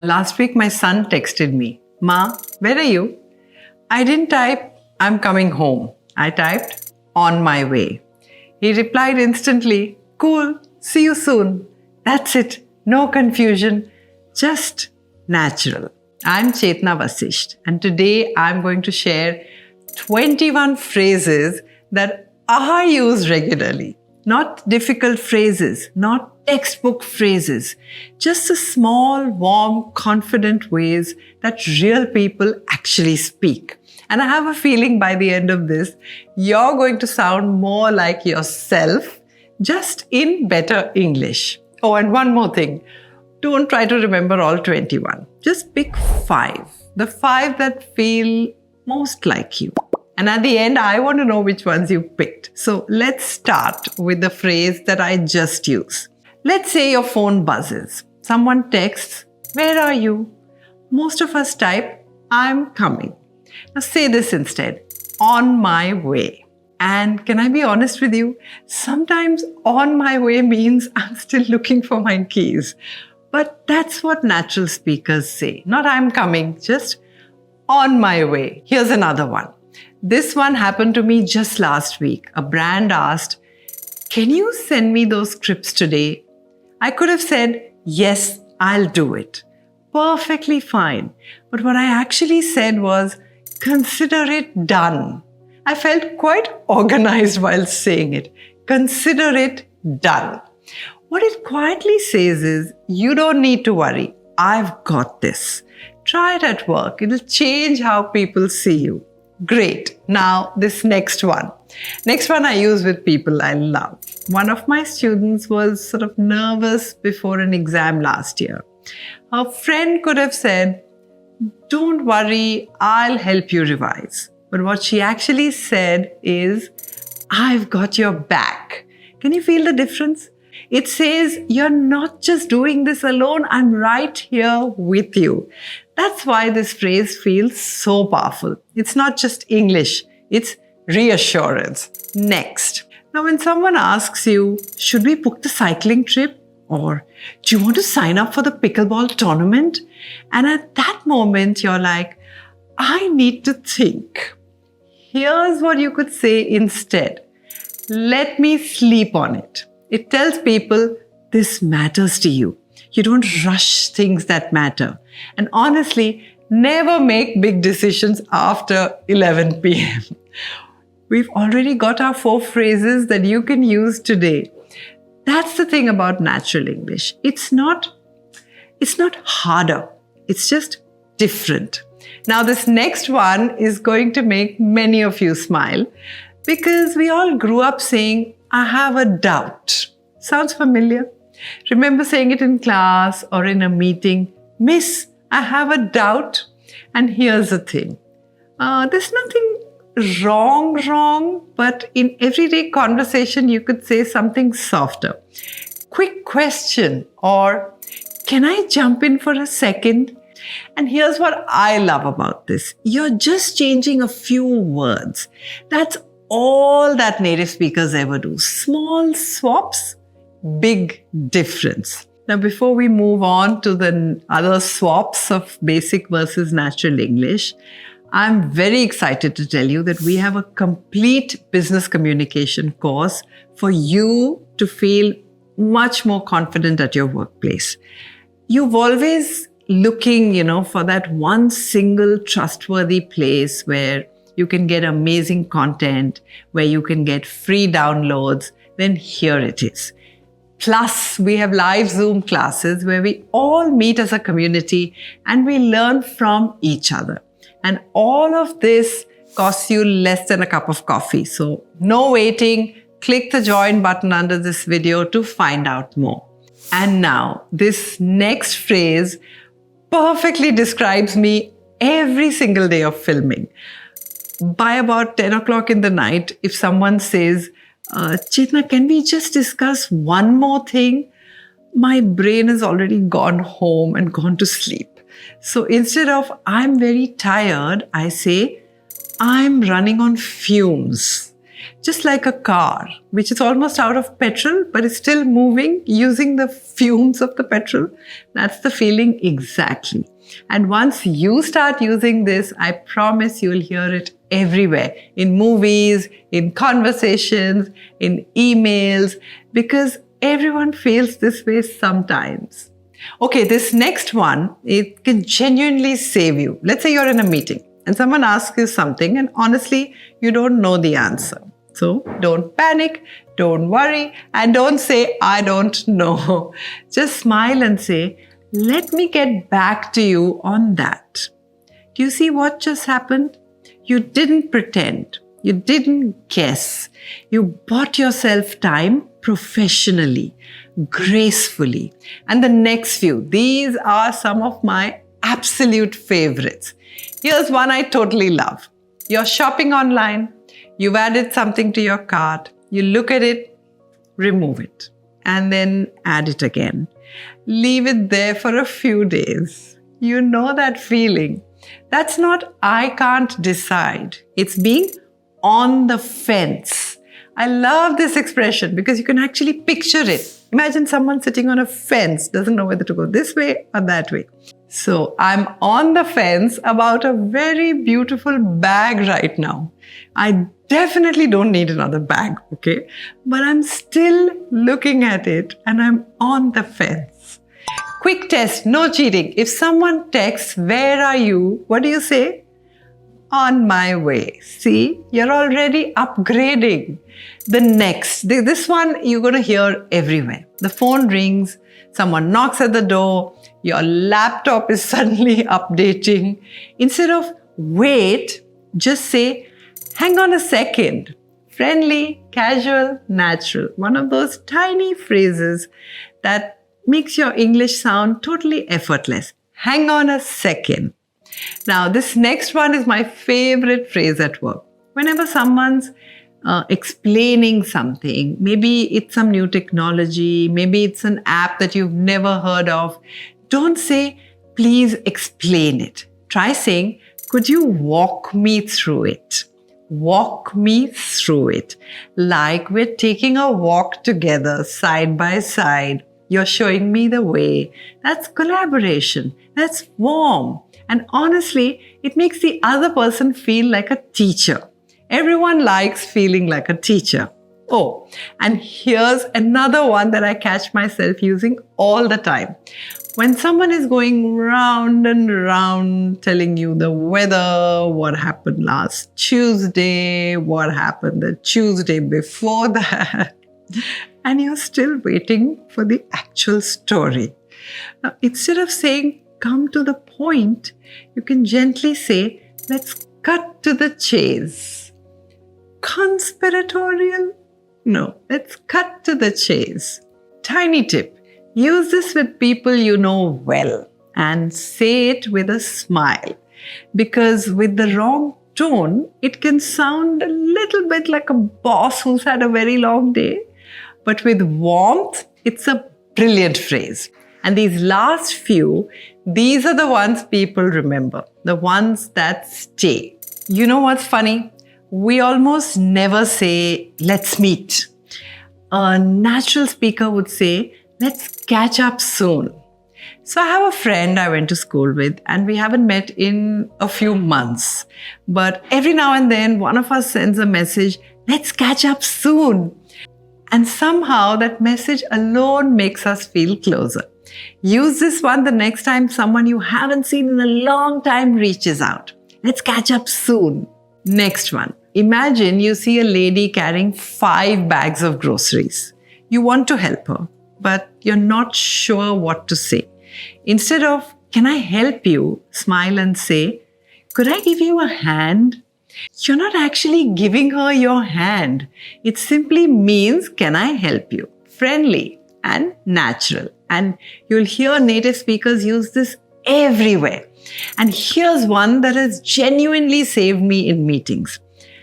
Last week, my son texted me, "Ma, where are you?" I didn't type, "I'm coming home." I typed, "On my way." He replied instantly, "Cool, see you soon." That's it. No confusion, just natural. I'm Chetna Vasisht, and today I'm going to share 21 phrases that I use regularly. Not difficult phrases, not textbook phrases, just the small, warm, confident ways that real people actually speak. And I have a feeling by the end of this, you're going to sound more like yourself, just in better English. Oh, and one more thing. Don't try to remember all 21. Just pick 5. The 5 that feel most like you. And at the end, I want to know which ones you picked. So let's start with the phrase that I just used. Let's say your phone buzzes. Someone texts, "Where are you?" Most of us type, "I'm coming." Now say this instead, "On my way." And can I be honest with you? Sometimes "on my way" means I'm still looking for my keys. But that's what natural speakers say. Not "I'm coming," just "on my way." Here's another one. This one happened to me just last week. A brand asked, "Can you send me those scripts today?" I could have said, "Yes, I'll do it." Perfectly fine. But what I actually said was, "Consider it done." I felt quite organized while saying it. Consider it done. What it quietly says is, you don't need to worry. I've got this. Try it at work. It'll change how people see you. Great. Now, this next one. Next one I use with people I love. One of my students was sort of nervous before an exam last year. Her friend could have said, "Don't worry, I'll help you revise." But what she actually said is, "I've got your back." Can you feel the difference? It says, "You're not just doing this alone, I'm right here with you." That's why this phrase feels so powerful. It's not just English, it's reassurance. Next. Now, when someone asks you, "Should we book the cycling trip?" Or, "Do you want to sign up for the pickleball tournament?" And at that moment, you're like, "I need to think." Here's what you could say instead. "Let me sleep on it." It tells people this matters to you. You don't rush things that matter. And honestly, never make big decisions after 11 p.m. We've already got our 4 phrases that you can use today. That's the thing about natural English. It's not harder. It's just different. Now, this next one is going to make many of you smile because we all grew up saying, "I have a doubt." Sounds familiar? Remember saying it in class or in a meeting, "Miss, I have a doubt." And here's the thing. There's nothing wrong, but in everyday conversation, you could say something softer. "Quick question," or "Can I jump in for a second?" And here's what I love about this. You're just changing a few words. That's all that native speakers ever do. Small swaps, big difference. Now, before we move on to the other swaps of basic versus natural English, I'm very excited to tell you that we have a complete business communication course for you to feel much more confident at your workplace. You've always looking, for that one single trustworthy place where you can get amazing content, where you can get free downloads, then here it is. Plus, we have live Zoom classes where we all meet as a community and we learn from each other. And all of this costs you less than a cup of coffee. So no waiting, click the join button under this video to find out more. And now, this next phrase perfectly describes me every single day of filming. By about 10 o'clock in the night, if someone says, "Chetna, can we just discuss one more thing?" My brain has already gone home and gone to sleep. So instead of "I'm very tired," I say, "I'm running on fumes." Just like a car, which is almost out of petrol, but is still moving using the fumes of the petrol. That's the feeling exactly. And once you start using this, I promise you'll hear it everywhere, in movies, in conversations, in emails, because everyone feels this way sometimes. Okay, this next one, it can genuinely save you. Let's say you're in a meeting and someone asks you something and honestly, you don't know the answer. So don't panic, don't worry, and don't say, I don't know. Just smile and say, let me get back to you on that. Do you see what just happened? You didn't pretend. You didn't guess. You bought yourself time professionally, gracefully. And the next few, these are some of my absolute favorites. Here's one I totally love. You're shopping online. You've added something to your cart. You look at it, remove it, and then add it again. Leave it there for a few days. You know that feeling. That's not I can't decide. It's being on the fence. I love this expression because you can actually picture it. Imagine someone sitting on a fence, doesn't know whether to go this way or that way. So I'm on the fence about a very beautiful bag right now. I definitely don't need another bag, okay? But I'm still looking at it and I'm on the fence. Quick test, no cheating. If someone texts, where are you? What do you say? On my way. See, you're already upgrading. The next, this one you're going to hear everywhere. The phone rings, someone knocks at the door, your laptop is suddenly updating. Instead of wait, just say, hang on a second. Friendly, casual, natural. One of those tiny phrases that makes your English sound totally effortless. Hang on a second. Now, this next one is my favorite phrase at work. Whenever someone's explaining something, maybe it's some new technology, maybe it's an app that you've never heard of, don't say, please explain it. Try saying, could you walk me through it? Walk me through it. Like we're taking a walk together, side by side. You're showing me the way. That's collaboration. That's warm. And honestly, it makes the other person feel like a teacher. Everyone likes feeling like a teacher. Oh, and here's another one that I catch myself using all the time. When someone is going round and round telling you the weather, what happened last Tuesday, what happened the Tuesday before that, and you're still waiting for the actual story. Now, instead of saying, come to the point, you can gently say, let's cut to the chase. Conspiratorial? No, let's cut to the chase. Tiny tip, use this with people you know well and say it with a smile, because with the wrong tone, it can sound a little bit like a boss who's had a very long day. But with warmth, it's a brilliant phrase. And these last few, these are the ones people remember, the ones that stay. You know what's funny? We almost never say, let's meet. A natural speaker would say, let's catch up soon. So I have a friend I went to school with and we haven't met in a few months. But every now and then, one of us sends a message, let's catch up soon. And somehow that message alone makes us feel closer. Use this one the next time someone you haven't seen in a long time reaches out. Let's catch up soon. Next one. Imagine you see a lady carrying 5 bags of groceries. You want to help her, but you're not sure what to say. Instead of, can I help you? Smile and say, could I give you a hand? You're not actually giving her your hand. It simply means, can I help you? Friendly and natural. And you'll hear native speakers use this everywhere. And here's one that has genuinely saved me in meetings.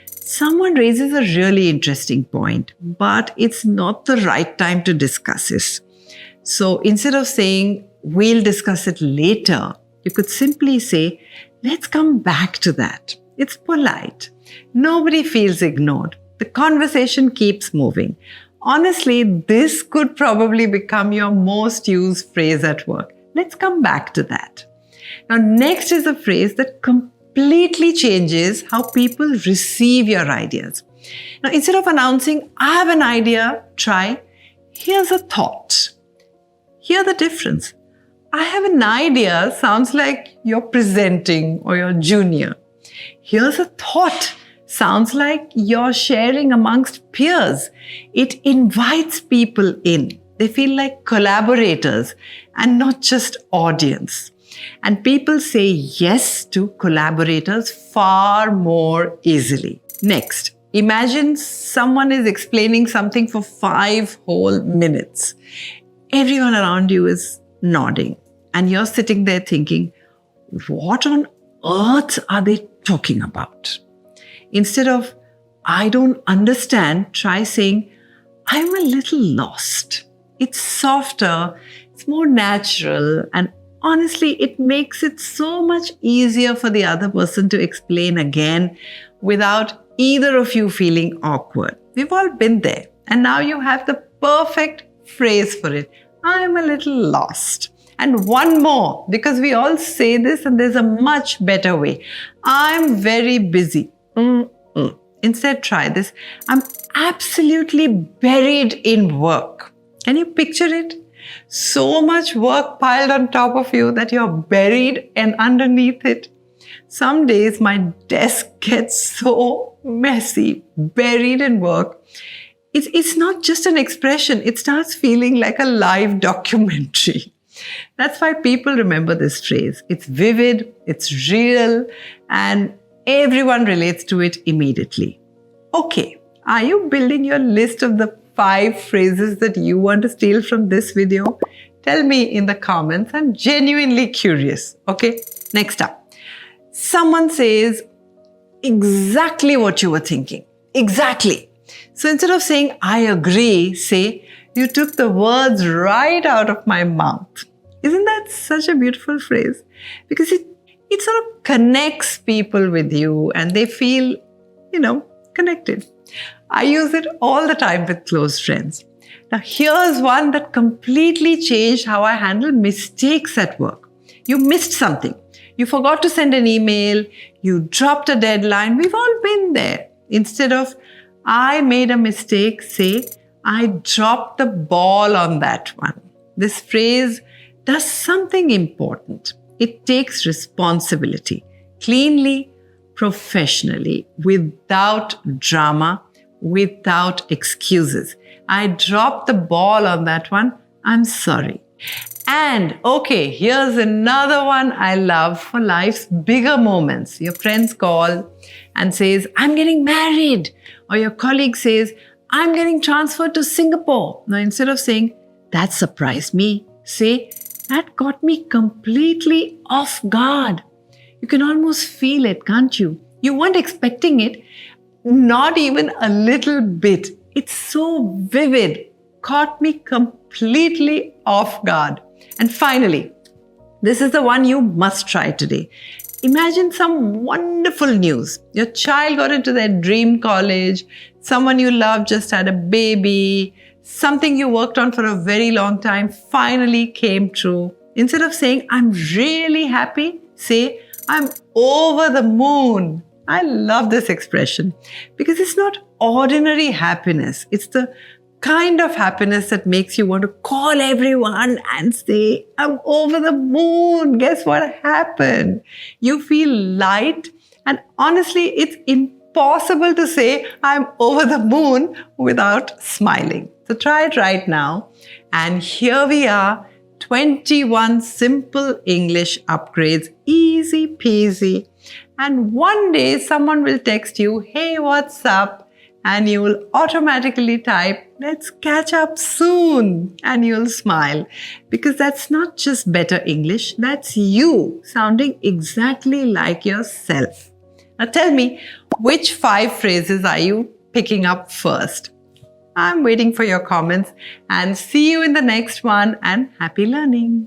Someone raises a really interesting point, but it's not the right time to discuss this. So instead of saying, we'll discuss it later, you could simply say, let's come back to that. It's polite. Nobody feels ignored. The conversation keeps moving. Honestly, this could probably become your most used phrase at work. Let's come back to that. Now, next is a phrase that completely changes how people receive your ideas. Now, instead of announcing, I have an idea, try, here's a thought. Hear the difference. I have an idea sounds like you're presenting or you're junior. Here's a thought sounds like you're sharing amongst peers. It invites people in. They feel like collaborators and not just audience. And people say yes to collaborators far more easily. Next, imagine someone is explaining something for 5 whole minutes. Everyone around you is nodding and you're sitting there thinking, what on earth are they talking about? Instead of, I don't understand, try saying, I'm a little lost. It's softer, it's more natural, and honestly, it makes it so much easier for the other person to explain again without either of you feeling awkward. We've all been there, and now you have the perfect phrase for it. I'm a little lost. And one more, because we all say this and there's a much better way. I'm very busy. Instead, try this. I'm absolutely buried in work. Can you picture it? So much work piled on top of you that you're buried and underneath it. Some days my desk gets so messy, buried in work. It's not just an expression. It starts feeling like a live documentary. That's why people remember this phrase. It's vivid, it's real, and everyone relates to it immediately. Okay, are you building your list of the 5 phrases that you want to steal from this video? Tell me in the comments. I'm genuinely curious. Okay, next up. Someone says exactly what you were thinking. Exactly. So instead of saying, I agree, say, you took the words right out of my mouth. Isn't that such a beautiful phrase? Because it sort of connects people with you and they feel, connected. I use it all the time with close friends. Now, here's one that completely changed how I handle mistakes at work. You missed something. You forgot to send an email. You dropped a deadline. We've all been there. Instead of, I made a mistake, say, I dropped the ball on that one. This phrase does something important. It takes responsibility, cleanly, professionally, without drama, without excuses. I dropped the ball on that one. I'm sorry. And okay, here's another one I love for life's bigger moments. Your friends call and says, I'm getting married. Or your colleague says, I'm getting transferred to Singapore. Now, instead of saying, that surprised me, say, that got me completely off guard. You can almost feel it, can't you? You weren't expecting it, not even a little bit. It's so vivid, caught me completely off guard. And finally, this is the one you must try today. Imagine some wonderful news. Your child got into their dream college, someone you love just had a baby, something you worked on for a very long time finally came true. Instead of saying, I'm really happy, say, I'm over the moon. I love this expression because it's not ordinary happiness. It's the kind of happiness that makes you want to call everyone and say, I'm over the moon. Guess what happened? You feel light, and honestly, it's impossible to say I'm over the moon without smiling. So try it right now. And here we are, 21 simple English upgrades, easy peasy. And one day someone will text you, hey, what's up? And you will automatically type, let's catch up soon. And you'll smile because that's not just better English. That's you sounding exactly like yourself. Now tell me, which 5 phrases are you picking up first? I'm waiting for your comments and see you in the next one, and happy learning.